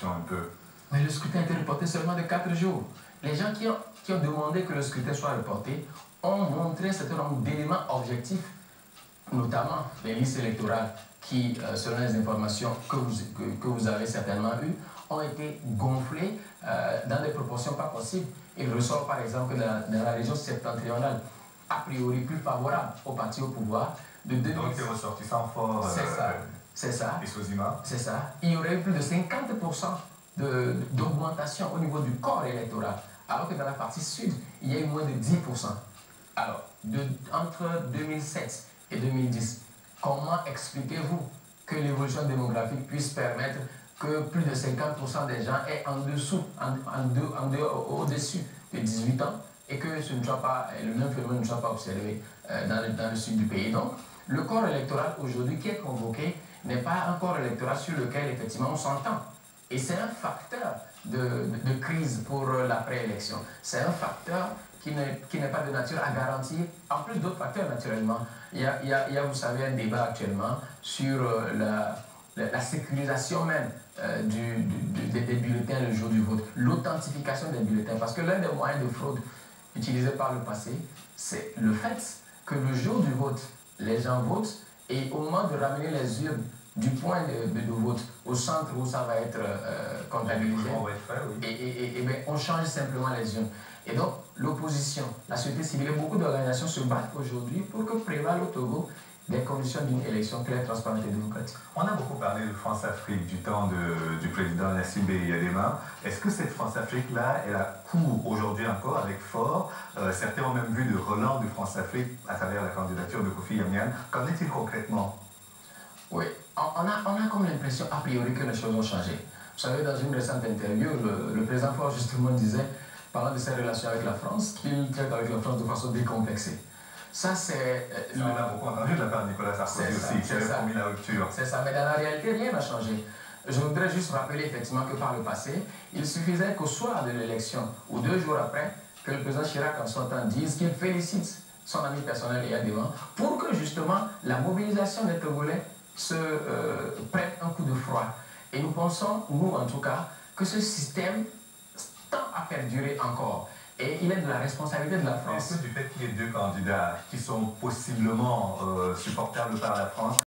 information un peu. Mais le scrutin a été reporté seulement de 4 jours. Les gens qui ont demandé que le scrutin soit reporté ont montré un certain nombre d'éléments objectifs, notamment les listes électorales qui, selon les informations que vous avez certainement eues, ont été gonflées dans des proportions pas possibles. Il ressort par exemple que dans la région septentrionale, a priori plus favorable au parti au pouvoir, de 2000... Donc c'est ressortissant fort. C'est ça. Et Sozima. C'est ça. Il y aurait eu plus de 50% d'augmentation au niveau du corps électoral, alors que dans la partie sud, il y a eu moins de 10%. Alors, entre 2007 et 2010, comment expliquez-vous que l'évolution démographique puisse permettre que plus de 50% des gens aient au-dessus de 18 ans et que ce ne soit pas, le même phénomène ne soit pas observé dans le sud du pays? Donc, le corps électoral aujourd'hui qui est convoqué n'est pas un corps électoral sur lequel effectivement on s'entend. Et c'est un facteur de crise pour la préélection. C'est un facteur qui n'est pas de nature à garantir, en plus d'autres facteurs naturellement. Il y a, vous savez, un débat actuellement sur la sécurisation même des bulletins le jour du vote, l'authentification des bulletins. Parce que l'un des moyens de fraude utilisés par le passé, c'est le fait que le jour du vote, les gens votent et au moment de ramener les urnes du point de vote au centre où ça va être comptabilisé, on change simplement les urnes. Et donc, l'opposition, la société civile et beaucoup d'organisations se battent aujourd'hui pour que prévalent au Togo des conditions d'une élection claire, transparente et démocratique. On a beaucoup parlé de France-Afrique du temps du président Nassib Yadema. Est-ce que cette France-Afrique-là, elle a cours aujourd'hui encore avec Fort? Certains ont même vu le relan de France-Afrique à travers la candidature de Kofi Yamian. Qu'en est-il concrètement? Oui, on a comme l'impression a priori que les choses ont changé. Vous savez, dans une récente interview, le président Fort justement disait, parlant de ses relations avec la France, qu'il traite avec la France de façon décomplexée. Ça, c'est... on a beaucoup entendu de la part de Nicolas Sarkozy aussi, qui avait promis la rupture. C'est ça, mais dans la réalité, rien n'a changé. Je voudrais juste rappeler effectivement que par le passé, il suffisait qu'au soir de l'élection, ou 2 jours après, que le président Chirac en son temps dise qu'il félicite son ami personnel Yadema pour que justement la mobilisation des Togolais se prenne un coup de froid. Et nous pensons, nous en tout cas, que ce système tend à perdurer encore. Et il est de la responsabilité de la France. Est-ce que du fait qu'il y ait 2 candidats qui sont possiblement supportables par la France,